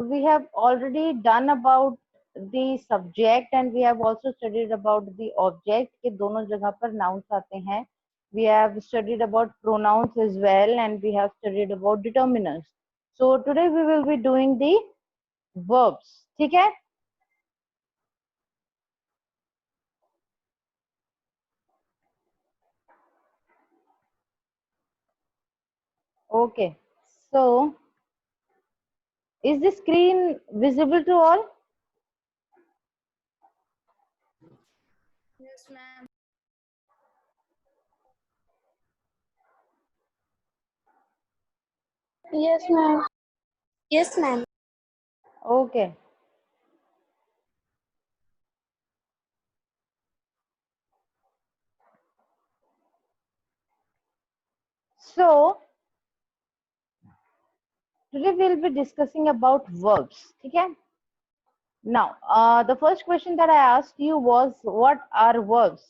we have already done about the subject and we have also studied about the object कि दोनों जगह पर nouns आते हैं. We have studied about pronouns as well and we have studied about determiners. So today we will be doing the verbs. ठीक है? Okay. So is the screen visible to all? Yes, ma'am. Yes, ma'am. Yes, ma'am. Okay. So today we will be discussing about verbs. ठीक है? Now, the first question that I asked you was, what are verbs?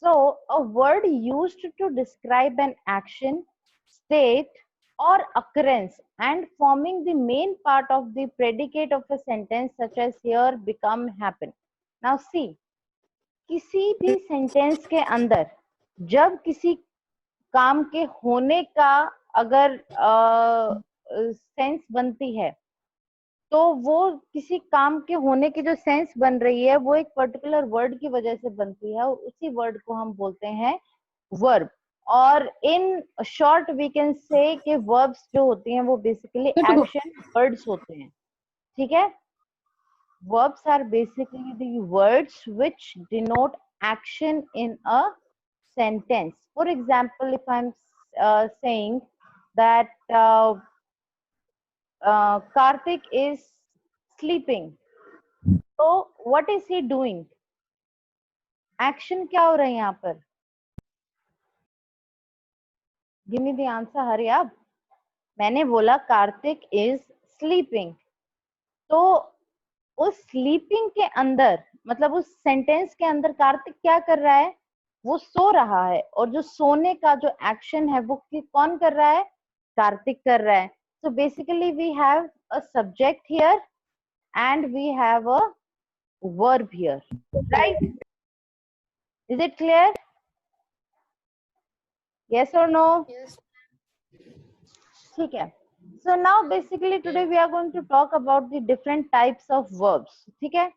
So, a word used to describe an action, state, or occurrence and forming the main part of the predicate of a sentence such as hear, become, happen. Now, see, किसी भी sentence के अंदर जब किसी काम के होने का अगर सेंस बनती है तो वो किसी काम के होने की जो सेंस बन रही है वो एक पर्टिकुलर वर्ड की वजह से बनती है और उसी वर्ड को हम बोलते हैं वर्ब. और in short we can say कि वर्ब्स जो होती हैं वो बेसिकली एक्शन वर्ड्स होते हैं. ठीक है? Verbs are basically the words which denote action in a sentence. For example, if I'm saying that Karthik is sleeping, so what is he doing? Action क्या हो रहा है यहाँ पर? Give me the answer, hurry up. मैंने बोला Kartik is sleeping. तो उस स्लीपिंग के अंदर मतलब उस सेंटेंस के अंदर कार्तिक क्या कर रहा है? वो सो रहा है और जो सोने का जो एक्शन है वो कौन कर रहा है? कार्तिक कर रहा है. So basically we have a subject here and we have a verb here, right? Is it clear? Yes or no? Yes. ठीक है. So now basically today we are going to talk about the different types of verbs. ठीक है?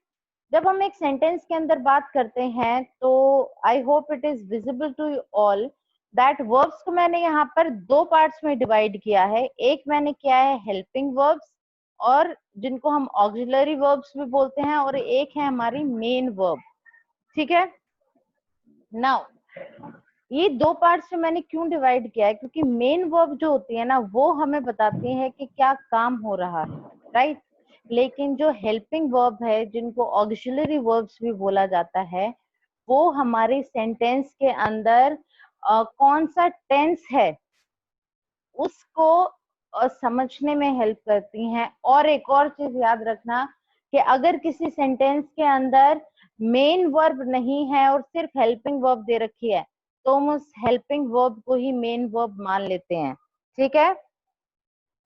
जब हम एक sentence के अंदर बात करते हैं तो I hope it is visible to you all that verbs को मैंने यहाँ पर दो पार्ट्स में डिवाइड किया है. एक मैंने किया है हेल्पिंग वर्ब्स और जिनको हम ऑक्सिलरी वर्ब्स भी बोलते हैं और एक है हमारी मेन वर्ब. ठीक है? नाउ ये दो पार्ट्स में मैंने क्यों डिवाइड किया है? क्योंकि मेन वर्ब जो होती है ना वो हमें बताती है कि क्या काम हो रहा है, राइट? लेकिन जो हेल्पिंग वर्ब है जिनको ऑक्सिलरी वर्ब्स भी बोला जाता है वो हमारे सेंटेंस के अंदर कौन सा टेंस है उसको समझने में हेल्प करती हैं. और एक और चीज याद रखना कि अगर किसी सेंटेंस के अंदर मेन वर्ब नहीं है और सिर्फ हेल्पिंग वर्ब दे रखी है तो हम उस हेल्पिंग वर्ब को ही मेन वर्ब मान लेते हैं. ठीक है?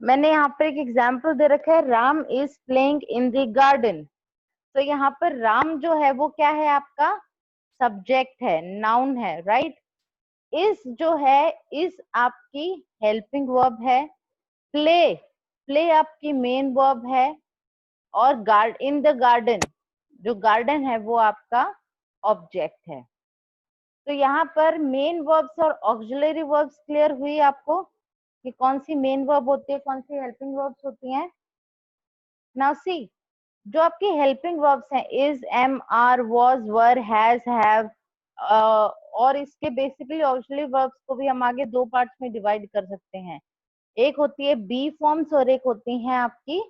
मैंने यहाँ पर एक एग्जाम्पल दे रखा है, Ram is playing in the garden. तो यहाँ पर राम जो है वो क्या है? आपका सब्जेक्ट है, नाउन है, राइट? इस जो है इस आपकी हेल्पिंग वर्ब है. प्ले, प्ले आपकी मेन वर्ब है और इन द गार्डन, जो गार्डन है वो आपका ऑब्जेक्ट है. तो यहाँ पर मेन वर्ब्स और ऑक्सिलरी वर्ब्स क्लियर हुई आपको कि कौन सी मेन वर्ब होती है, कौन सी हेल्पिंग वर्ब्स होती हैं. नाउ सी, जो आपकी हेल्पिंग वर्ब्स हैं is, am, are, was, were, has, have और इसके बेसिकली ऑक्सिलरी वर्ब्स को भी हम आगे दो पार्ट्स में डिवाइड कर सकते हैं. एक होती है बी फॉर्म्स और एक होती हैं आपकी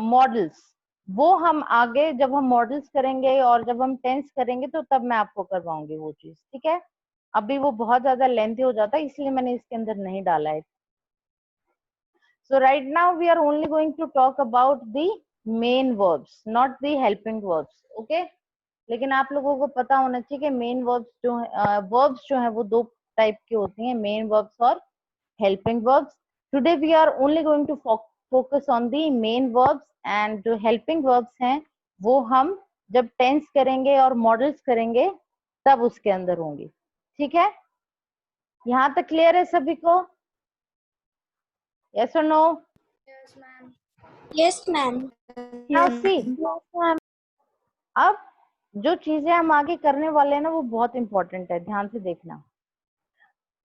मॉडल्स. वो हम आगे जब हम मॉडल्स करेंगे और जब हम टेंस करेंगे तो तब मैं आपको करवाऊंगी वो चीज. ठीक है? अभी वो बहुत ज्यादा लेंथी हो जाता है इसलिए मैंने इसके अंदर नहीं डाला है. So right now we are only going to talk about the main verbs, not the helping verbs. Okay? लेकिन आप लोगों को पता होना चाहिए कि मेन वर्ब्स जो है वो दो टाइप की होती हैं, मेन वर्ब्स और helping verbs. Today we are only going to focus on the main verbs and जो हेल्पिंग वर्ब्स हैं वो हम जब टेंस करेंगे और मॉडल्स करेंगे तब उसके अंदर होंगी। ठीक है, यहाँ तक क्लियर है सभी को? यस और no? Yes, ma'am. Yes, ma'am. Now see, Yes, ma'am. अब जो चीजें हम आगे करने वाले हैं ना वो बहुत इंपॉर्टेंट है, ध्यान से देखना।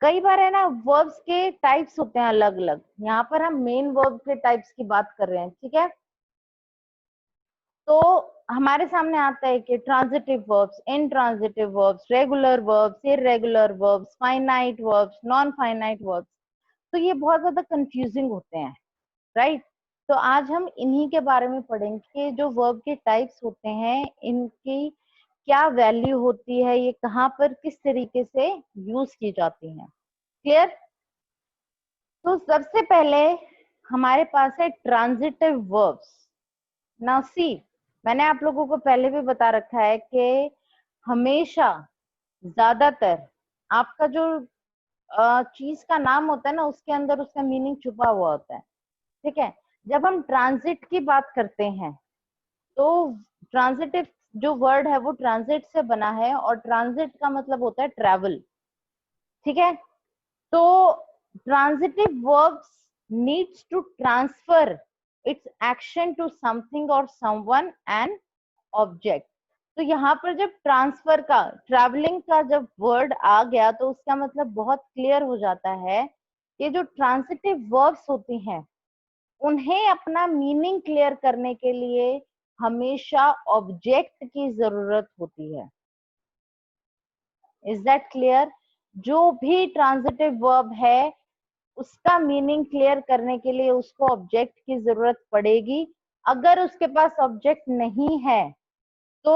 कई बार है ना वर्ब्स के टाइप्स होते हैं अलग अलग, यहाँ पर हम मेन वर्ब के टाइप्स की बात कर रहे हैं। ठीक है, तो हमारे सामने आता है कि transitive verbs, intransitive verbs, regular verbs, irregular verbs, finite verbs, non finite verbs. तो ये बहुत ज्यादा कंफ्यूजिंग होते हैं, राइट? तो आज हम इन्हीं के बारे में पढ़ेंगे कि जो वर्ब के टाइप्स होते हैं इनकी क्या वैल्यू होती है, ये कहाँ पर किस तरीके से यूज की जाती है। क्लियर? तो सबसे पहले हमारे पास है ट्रांजिटिव वर्ब्स। नाउ सी, मैंने आप लोगों को पहले भी बता रखा है कि हमेशा ज्यादातर आपका जो चीज का नाम होता है ना उसके अंदर उसका मीनिंग छुपा हुआ होता है। ठीक है, जब हम ट्रांजिट की बात करते हैं तो ट्रांजिटिव जो वर्ड है वो ट्रांजिट से बना है और ट्रांजिट का मतलब होता है ट्रैवल। ठीक है, तो transitive verbs needs to transfer its action to something or someone and object। तो यहाँ पर जब ट्रांसफर का, ट्रैवलिंग का जब वर्ड आ गया तो उसका मतलब बहुत क्लियर हो जाता है कि जो ट्रांसिटिव वर्ब्स होती हैं उन्हें अपना मीनिंग क्लियर करने के लिए हमेशा ऑब्जेक्ट की जरूरत होती है। Is that clear? जो भी ट्रांजिटिव वर्ब है उसका मीनिंग क्लियर करने के लिए उसको ऑब्जेक्ट की जरूरत पड़ेगी। अगर उसके पास ऑब्जेक्ट नहीं है तो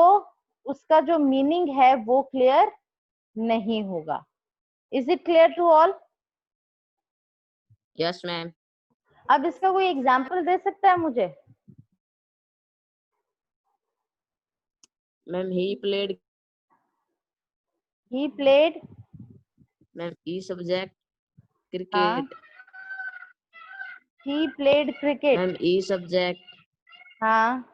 उसका जो मीनिंग है वो क्लियर नहीं होगा। Is it clear to all? Yes ma'am. अब इसका कोई एग्जाम्पल दे सकता है मुझे? Ma'am he played. He played, ma'am ई सब्जेक्ट हाँ, cricket. He played cricket, ma'am ई सब्जेक्ट। हाँ,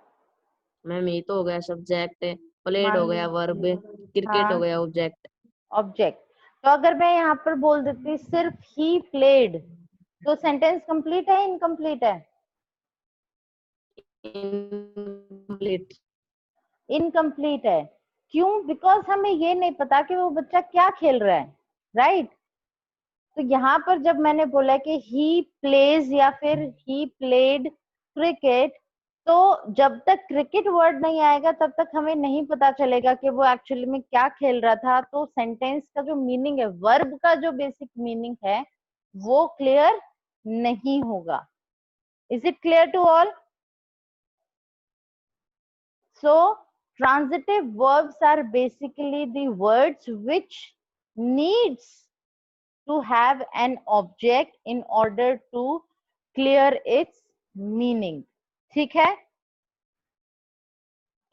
मैम ई तो हो गया सब्जेक्ट, प्लेड हो मान गया लो, वर्ब, क्रिकेट हो हाँ, गया ऑब्जेक्ट। ऑब्जेक्ट। तो अगर मैं यहाँ पर बोल देती सिर्फ ही प्लेड तो सेंटेंस कंप्लीट है इनकम्प्लीट है? इनकम्प्लीट। इनकम्प्लीट है। क्यों? बिकॉज हमें ये नहीं पता कि वो बच्चा क्या खेल रहा है, राइट? तो यहाँ पर जब मैंने बोला कि ही प्लेज या फिर ही प्लेड क्रिकेट, तो जब तक क्रिकेट वर्ड नहीं आएगा तब तक हमें नहीं पता चलेगा कि वो एक्चुअली में क्या खेल रहा था। तो सेंटेंस का जो मीनिंग है, वर्ब का जो बेसिक मीनिंग है वो क्लियर नहीं होगा। Is it clear to all? So transitive verbs are basically the words which needs to have an object in order to clear its meaning। ठीक है,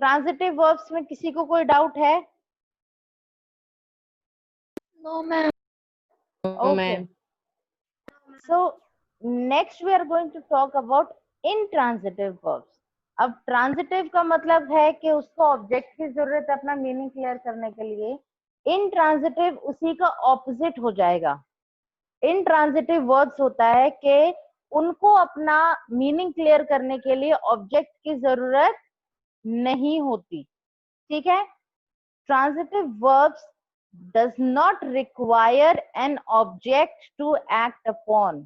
ट्रांजिटिव वर्ब्स में किसी को कोई डाउट है? No, ma'am. Okay, so next we are going to talk about intransitive verbs। अब transitive का मतलब है कि उसको ऑब्जेक्ट की जरूरत है अपना मीनिंग क्लियर करने के लिए। इनट्रांजिटिव उसी का ऑपोजिट हो जाएगा। इनट्रांजिटिव वर्ड्स होता है कि उनको अपना मीनिंग क्लियर करने के लिए ऑब्जेक्ट की जरूरत नहीं होती। ठीक है, transitive verbs does not require an object to act upon।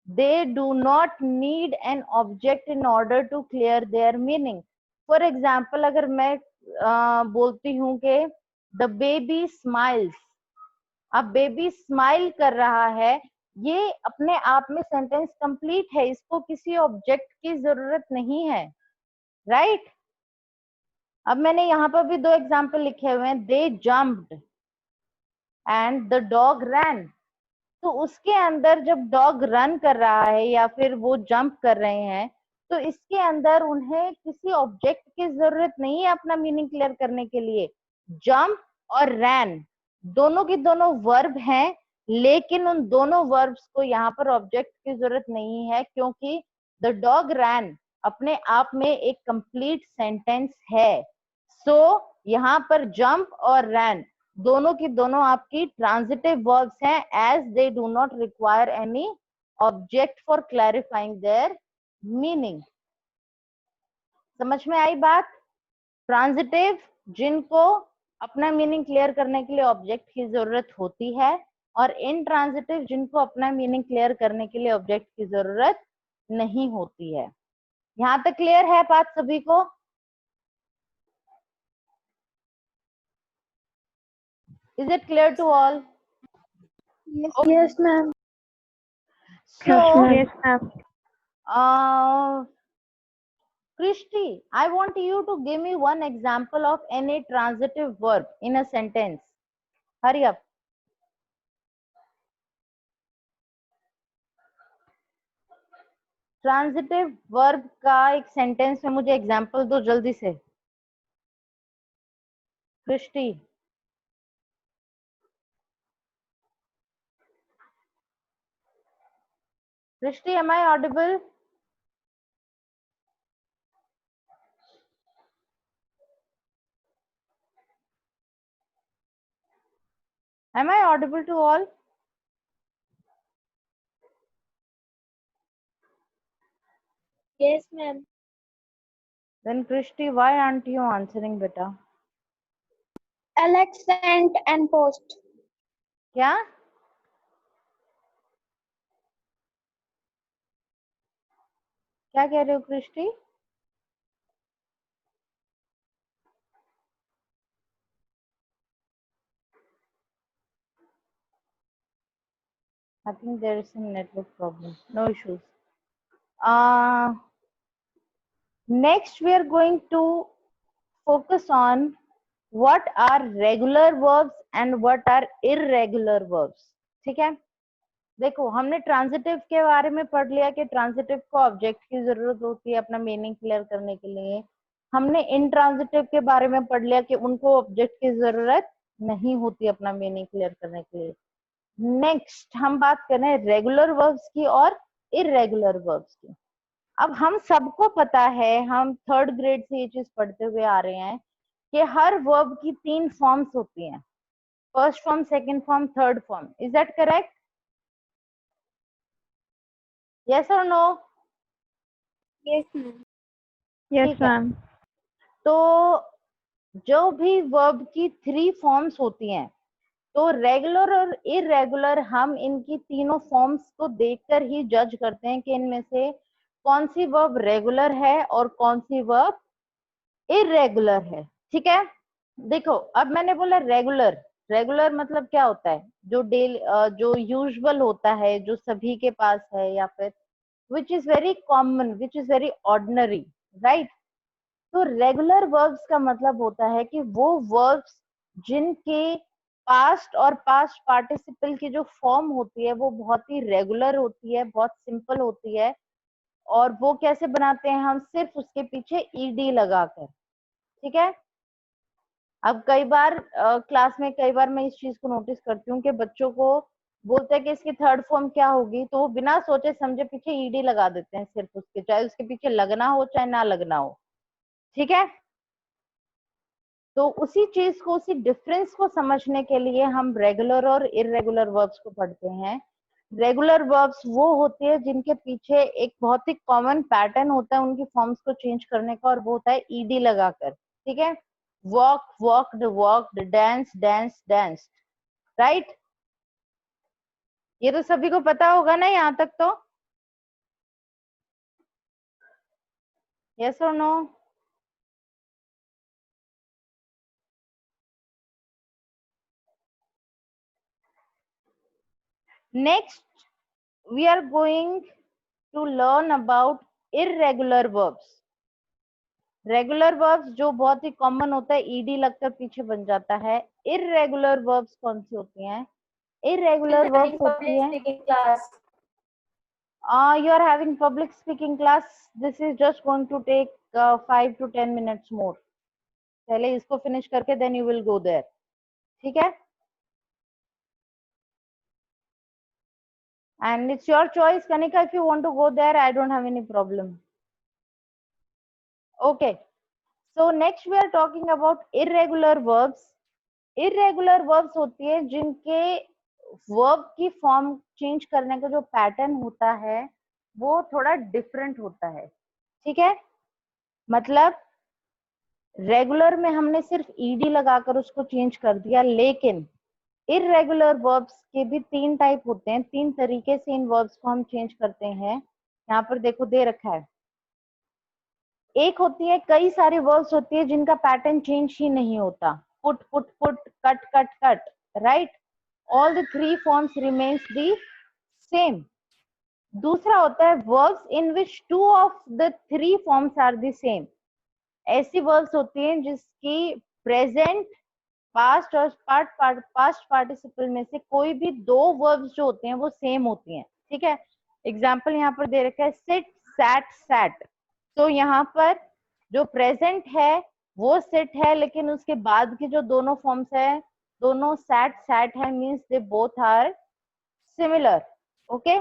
they do not need an object in order to clear their meaning। for example, अगर मैं बोलती हूँ कि the baby smiles, अब बेबी स्माइल कर रहा है, ये अपने आप में सेंटेंस कंप्लीट है, इसको किसी ऑब्जेक्ट की जरूरत नहीं है, राइट? अब मैंने यहाँ पर भी दो एग्जाम्पल लिखे हुए हैं, दे जम्प्ड एंड द डॉग रैन। तो उसके अंदर जब डॉग रन कर रहा है या फिर वो जंप कर रहे हैं तो इसके अंदर उन्हें किसी ऑब्जेक्ट की जरूरत नहीं है अपना मीनिंग क्लियर करने के लिए। जंप और रैन दोनों की दोनों वर्ब हैं, लेकिन उन दोनों वर्ब्स को यहाँ पर ऑब्जेक्ट की जरूरत नहीं है क्योंकि द डॉग रैन अपने आप में एक कंप्लीट सेंटेंस है। सो यहाँ पर जंप और रैन दोनों की दोनों आपकी ट्रांजिटिव वर्ब्स हैं, as they do not require any object for clarifying their meaning. समझ में आई बात? ट्रांजिटिव जिनको अपना मीनिंग क्लियर करने के लिए ऑब्जेक्ट की जरूरत होती है, और इनट्रांजिटिव जिनको अपना मीनिंग क्लियर करने के लिए ऑब्जेक्ट की जरूरत नहीं होती है। यहां तक क्लियर है बात सभी को? Is it clear to all? Yes, Okay. yes, ma'am. So, Yes, ma'am. Krishti, I want you to give me one example of any transitive verb in a sentence. Hurry up. Transitive verb का एक sentence में मुझे example दो जल्दी से। कृष्टि, कृष्टि, am I audible? Am I audible to all? Yes, ma'am. Then Krishti, why aren't you answering, beta? Alex sent and post. क्या? क्या कह रहे हो कृष्टि? I think there is some network problem. No issues. Next, we are going to focus on what are regular verbs and what are irregular verbs. ठीक है? देखो, हमने transitive के बारे में पढ़ लिया कि ट्रांजिटिव को ऑब्जेक्ट की जरूरत होती है अपना मीनिंग क्लियर करने के लिए। हमने इंट्रांजिटिव के बारे में पढ़ लिया कि उनको ऑब्जेक्ट की जरूरत नहीं होती अपना मीनिंग क्लियर करने के लिए। नेक्स्ट हम बात कर रहे हैं रेगुलर वर्ब्स की और इरेगुलर वर्ब्स की। अब हम सबको पता है, हम थर्ड ग्रेड से ये चीज पढ़ते हुए आ रहे हैं कि हर वर्ब की 3 फॉर्म्स होती हैं, first form, second form, third form. Is that correct? Yes और no? Yes, ma'am. Yes, ma'am. तो जो भी वर्ब की 3 फॉर्म्स होती हैं, तो रेगुलर और इरेगुलर हम इनकी तीनों फॉर्म्स को देखकर ही जज करते हैं कि इनमें से कौन सी वर्ब रेगुलर है और कौन सी वर्ब इरेगुलर है। ठीक है? देखो, अब मैंने बोला रेगुलर, रेगुलर मतलब क्या होता है? जो डेली, जो यूजुअल होता है, जो सभी के पास है, या फिर which is very common, which is very ordinary, right? तो रेगुलर वर्ब्स का मतलब होता है कि वो वर्ब्स जिनके पास्ट और पास्ट पार्टिसिपल की जो फॉर्म होती है वो बहुत ही रेगुलर होती है, बहुत सिंपल होती है। और वो कैसे बनाते हैं? हम सिर्फ उसके पीछे ईडी लगाकर। ठीक है? अब कई बार क्लास में कई बार मैं इस चीज को नोटिस करती हूँ कि बच्चों को बोलते हैं कि इसकी थर्ड फॉर्म क्या होगी, तो वो बिना सोचे समझे पीछे ईडी लगा देते हैं सिर्फ उसके, चाहे उसके पीछे लगना हो चाहे ना लगना हो। ठीक है? तो उसी चीज को, उसी डिफरेंस को समझने के लिए हम रेगुलर और इरेगुलर वर्ब्स को पढ़ते हैं। रेगुलर वर्ब्स वो होते हैं जिनके पीछे एक बहुत ही कॉमन पैटर्न होता है उनकी फॉर्म्स को चेंज करने का, और वो होता है ईडी लगाकर। ठीक है? Walk, walked, walked, dance, dance, dance, right? ये तो सभी को पता होगा ना यहाँ तक तो? यस और no? Next we are going to learn about irregular verbs. Regular verbs जो बहुत ही कॉमन होता है, ईडी लगकर पीछे बन जाता है। इरेगुलर वर्ब्स कौन सी होती हैं? इरेगुलर वर्ब्स होती हैं, you are having public speaking class, this is just going to take 5 to 10 minutes more. पहले इसको फिनिश करके then you will go there. ठीक है? and it's your choice, Kanika. If you want to go there, I don't have any problem. Okay. So next we are talking about irregular verbs. Irregular verbs होती है जिनके verb की form change करने का जो pattern होता है वो थोड़ा डिफरेंट होता है, ठीक है। मतलब रेगुलर में हमने सिर्फ ईडी लगाकर उसको चेंज कर दिया, लेकिन इरेगुलर वर्ब्स के भी 3 टाइप होते हैं, 3 तरीके से इन वर्ब्स को हम चेंज करते हैं। यहाँ पर देखो दे रखा है। एक होती है, कई सारी वर्ब्स होती है जिनका पैटर्न चेंज ही नहीं होता, put put put, cut cut cut, right, all the 3 forms remains the same. दूसरा होता है verbs in which 2 of the 3 forms are the same. ऐसी वर्ब्स होती हैं जिसकी प्रेजेंट, पास्ट और पास्ट पार्टिसिपल में से कोई भी 2 वर्ब्स जो होते हैं वो सेम होती हैं, ठीक है। एग्जाम्पल यहाँ पर दे रखा है सिट, सैट, सैट। तो यहाँ पर जो प्रेजेंट है वो सिट है, लेकिन उसके बाद की जो दोनों फॉर्म्स है दोनों सैट सैट है, means they both are similar, okay.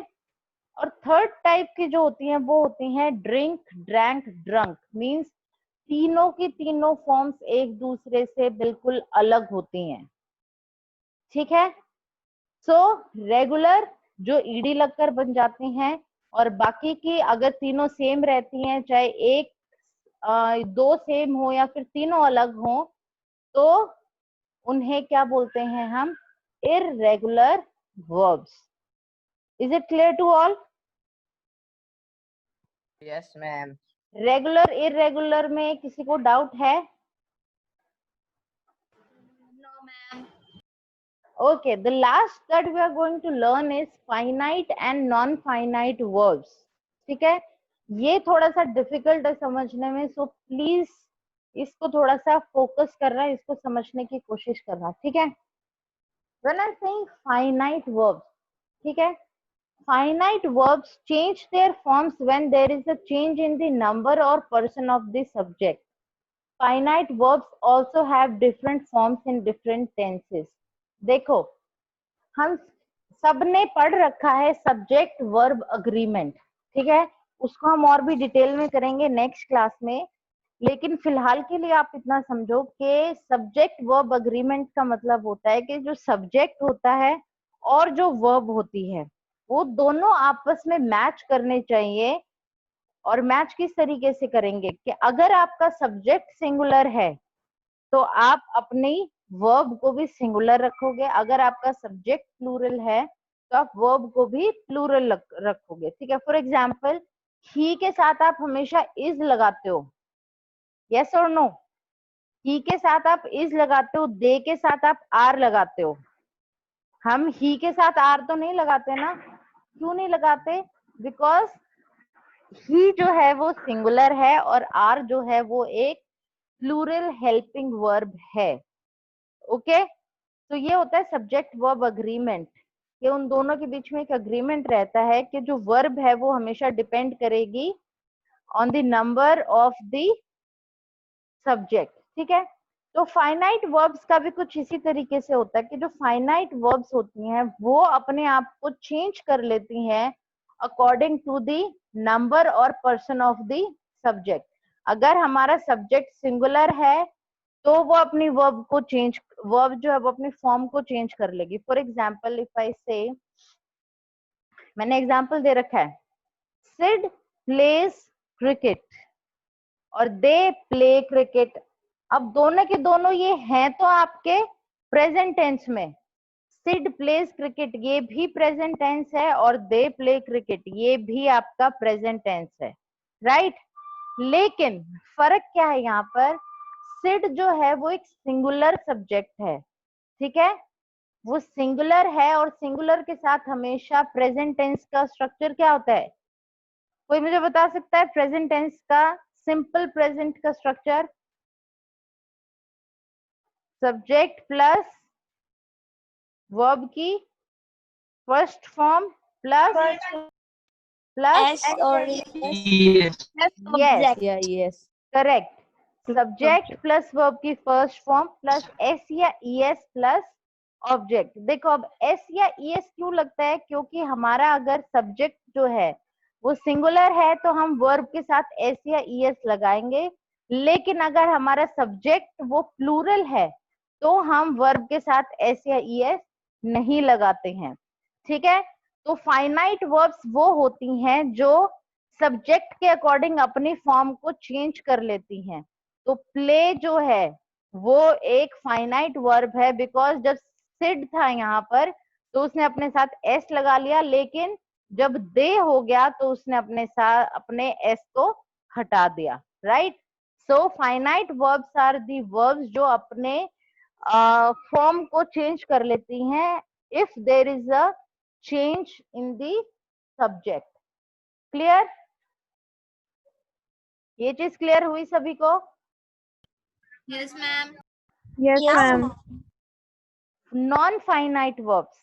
और थर्ड टाइप की जो होती हैं वो होती हैं ड्रिंक, ड्रैंक, ड्रंक, मीन्स तीनों की तीनों फॉर्म्स एक दूसरे से बिल्कुल अलग होती हैं, ठीक है। सो रेगुलर जो ईडी लगकर बन जाती हैं, और बाकी की अगर तीनों सेम रहती हैं, चाहे एक 2 सेम हो या फिर तीनों अलग हो, तो उन्हें क्या बोलते हैं हम, irregular verbs. Is it clear to all? Yes ma'am. Regular irregular में किसी को डाउट है? No, ma'am. Okay, the last that we are going to learn is finite and non-finite verbs. ठीक है, ये थोड़ा सा डिफिकल्ट है समझने में, सो प्लीज इसको थोड़ा सा फोकस करना, इसको समझने की कोशिश करना, ठीक है। When I'm saying finite verbs, ठीक है, finite verbs change their forms when there is a change in the number or person of the subject. Finite verbs also have different forms in different tenses. देखो, हम सबने पढ़ रखा है subject verb agreement, ठीक है, उसको हम और भी डिटेल में करेंगे नेक्स्ट क्लास में, लेकिन फिलहाल के लिए आप इतना समझो कि सब्जेक्ट वर्ब अग्रीमेंट का मतलब होता है कि जो सब्जेक्ट होता है और जो वर्ब होती है वो दोनों आपस में मैच करने चाहिए। और मैच किस तरीके से करेंगे कि अगर आपका सब्जेक्ट सिंगुलर है तो आप अपनी वर्ब को भी सिंगुलर रखोगे, अगर आपका सब्जेक्ट प्लूरल है तो आप वर्ब को भी प्लूरल रखोगे, ठीक है। फॉर एग्जाम्पल, ही के साथ आप हमेशा इज लगाते हो, यस और नो? ही के साथ आप इज लगाते हो, दे के साथ आप आर लगाते हो। हम ही के साथ आर तो नहीं लगाते ना, क्यों नहीं लगाते? बिकॉज ही जो है वो सिंगुलर है और आर जो है वो एक प्लूरल हेल्पिंग वर्ब है, ओके। तो ये होता है सब्जेक्ट वर्ब अग्रीमेंट, कि उन दोनों के बीच में एक अग्रीमेंट रहता है कि जो वर्ब है वो हमेशा डिपेंड करेगी on the number of the subject, ठीक है। तो फाइनाइट वर्ब्स का भी कुछ इसी तरीके से होता है कि जो फाइनाइट वर्ब्स होती हैं वो अपने आप को चेंज कर लेती हैं अकॉर्डिंग टू द नंबर और पर्सन ऑफ द सब्जेक्ट। अगर हमारा सब्जेक्ट सिंगुलर है तो वो अपनी वर्ब को चेंज, वर्ब जो है वो अपनी फॉर्म को चेंज कर लेगी। फॉर एग्जाम्पल, इफ आई से, मैंने एग्जाम्पल दे रखा है, सिड प्लेज क्रिकेट और दे प्ले क्रिकेट। अब दोनों के दोनों ये हैं तो आपके प्रेजेंट टेंस में, सिड प्लेज क्रिकेट ये भी प्रेजेंट टेंस है और दे प्ले क्रिकेट ये भी आपका प्रेजेंट टेंस है, राइट। लेकिन फर्क क्या है यहाँ पर, सिड जो है वो एक सिंगुलर सब्जेक्ट है, ठीक है, वो सिंगुलर है और सिंगुलर के साथ हमेशा प्रेजेंट टेंस का स्ट्रक्चर क्या होता है? कोई मुझे बता सकता है प्रेजेंट टेंस का, सिंपल प्रेजेंट का स्ट्रक्चर? सब्जेक्ट प्लस वर्ब की first form plus S or yes. Yes, yes, correct. Subject plus verb की फर्स्ट फॉर्म प्लस एस या ईएस प्लस ऑब्जेक्ट। देखो अब एस या ईएस क्यों लगता है, क्योंकि हमारा अगर सब्जेक्ट जो है वो सिंगुलर है तो हम वर्ब के साथ एस या ईएस लगाएंगे, लेकिन अगर हमारा सब्जेक्ट वो प्लूरल है तो हम वर्ब के साथ एस या ईएस नहीं लगाते हैं। ठीक है, तो फाइनाइट वर्ब्स वो होती हैं जो सब्जेक्ट के अकॉर्डिंग अपनी फॉर्म को चेंज कर लेती हैं। तो प्ले जो है वो एक फाइनाइट वर्ब है, बिकॉज जब सिड था यहाँ पर तो उसने अपने साथ एस लगा लिया, लेकिन जब दे हो गया तो उसने अपने साथ अपने एस को हटा दिया। Right, so finite verbs are the verbs जो अपने फॉर्म को चेंज कर लेती हैं if there is a change in the subject. Clear, ये चीज क्लियर हुई सभी को? Yes, ma'am. Yes, ma'am. Non finite verbs,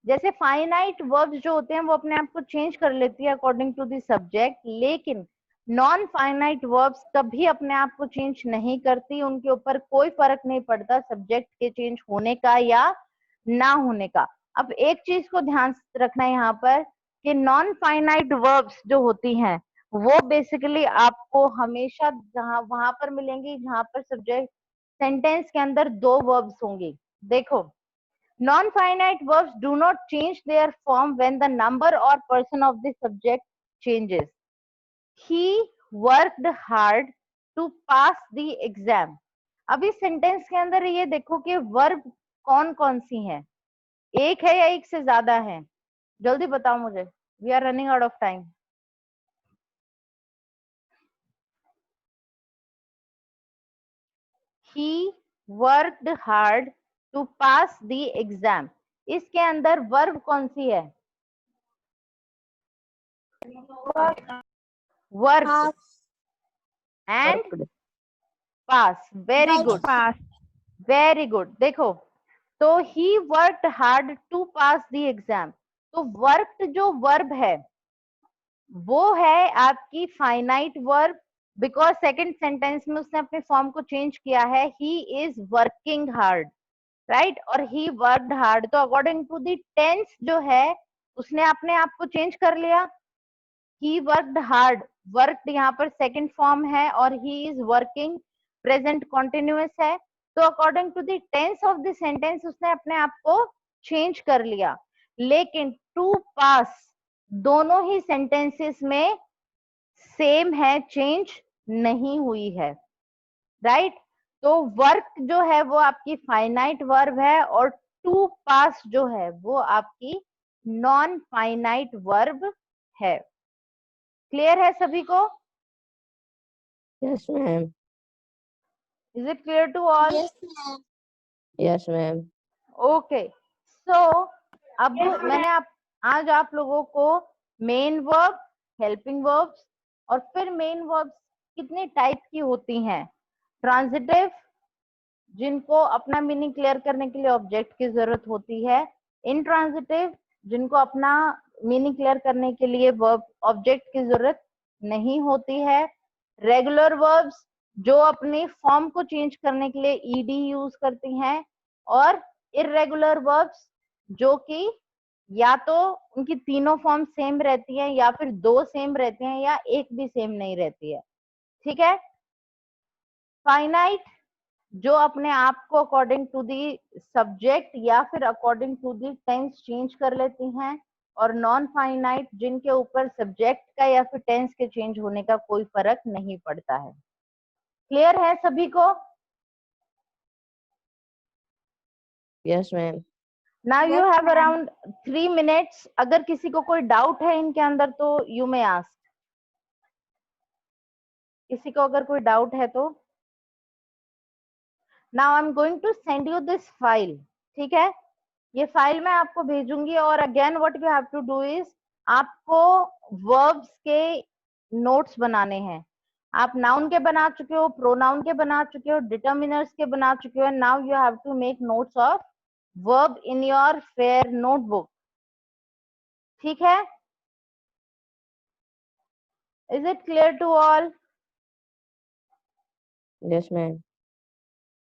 जैसे फाइनाइट वर्ब्स जो होते हैं वो अपने आप को चेंज कर लेती है अकॉर्डिंग टू द सब्जेक्ट, लेकिन नॉन फाइनाइट वर्ब्स कभी अपने आप को चेंज नहीं करती, उनके ऊपर कोई फर्क नहीं पड़ता सब्जेक्ट के चेंज होने का या ना होने का। अब एक चीज को ध्यान रखना है यहाँ पर कि नॉन फाइनाइट वर्ब्स जो होती हैं वो बेसिकली आपको हमेशा जहां वहां पर मिलेंगी जहां पर सब्जेक्ट सेंटेंस के अंदर दो वर्ब्स होंगे। देखो, non-finite verbs do not change their form when the number or person of the subject changes. He worked hard to pass the exam. अभी सेंटेंस के अंदर ये देखो कि वर्ब कौन कौन सी हैं, एक है या एक से ज्यादा है? जल्दी बताओ मुझे, we are running out of time. He worked hard to pass the exam. इसके अंदर वर्ब कौन सी है? Work and pass. Very good, Pass. Very good. देखो, तो he worked hard to pass the exam, तो वर्कड जो वर्ब है वो है आपकी finite verb, because second sentence में उसने अपने फॉर्म को चेंज किया है, he is working hard. Right, और ही वर्कड हार्ड, तो अकॉर्डिंग टू द टेंस जो है उसने अपने आप को चेंज कर लिया। ही वर्कड हार्ड, वर्कड यहाँ पर सेकंड फॉर्म है और he is working present continuous है, तो according to the tense of the sentence उसने अपने आप को चेंज कर लिया। लेकिन टू पास दोनों ही सेंटेंसेस में सेम है, चेंज नहीं हुई है। राइट, तो वर्क जो है वो आपकी फाइनाइट वर्ब है और टू पास जो है वो आपकी नॉन फाइनाइट वर्ब है। क्लियर है सभी को? Yes, ma'am. Is it clear to all? Yes, ma'am. Yes, ma'am. Okay, so अब मैंने आज आप लोगों को मेन वर्ब, हेल्पिंग वर्ब्स और फिर मेन वर्ब्स कितने टाइप की होती हैं, ट्रांजिटिव जिनको अपना मीनिंग क्लियर करने के लिए ऑब्जेक्ट की जरूरत होती है, इंट्रांजिटिव जिनको अपना मीनिंग क्लियर करने के लिए वर्ब ऑब्जेक्ट की जरूरत नहीं होती है, रेगुलर वर्ब्स जो अपनी फॉर्म को चेंज करने के लिए ईडी यूज करती हैं, और इरेगुलर वर्ब्स जो कि या तो उनकी तीनों फॉर्म सेम रहती है या फिर दो सेम रहती हैं या एक भी सेम नहीं रहती है। ठीक है, फाइनाइट जो अपने आप को अकॉर्डिंग टू दी सब्जेक्ट या फिर according to the tense change कर लेती हैं, और नॉन फाइनाइट जिनके ऊपर सब्जेक्ट का या फिर टेंस के चेंज होने का कोई फर्क नहीं पड़ता है। क्लियर है सभी को? Yes, ma'am. Now you have around 3 minutes, अगर किसी को कोई डाउट है इनके अंदर तो यू मे आस्क। किसी को अगर कोई डाउट है तो now I am going to send you this file. ठीक है, ये फाइल मैं आपको भेजूंगी और again what you have to do is आपको वर्ब्स के नोट्स बनाने हैं। आप नाउन के बना चुके हो, प्रोनाउन के बना चुके हो, डिटर्मिनर्स के बना चुके हो, now you have to make notes of verb in your fair notebook. ठीक है, is it clear to all? Yes, ma'am.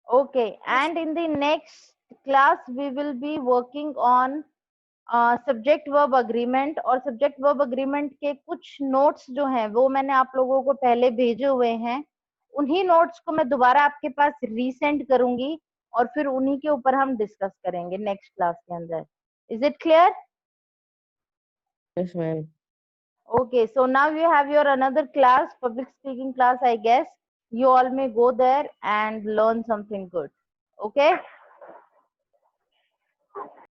Okay, and in the next class we will be working on subject verb agreement, और subject verb agreement के कुछ notes जो हैं वो मैंने आप लोगों को पहले भेजे हुए हैं। उन्हीं नोट्स को मैं दोबारा आपके पास रीसेंड करूंगी और फिर उन्हीं के ऊपर हम डिस्कस करेंगे नेक्स्ट क्लास के अंदर। Is it clear? Yes, ma'am. Okay, so now you have your another class, public speaking class, I guess. You all may go there and learn something good. Okay.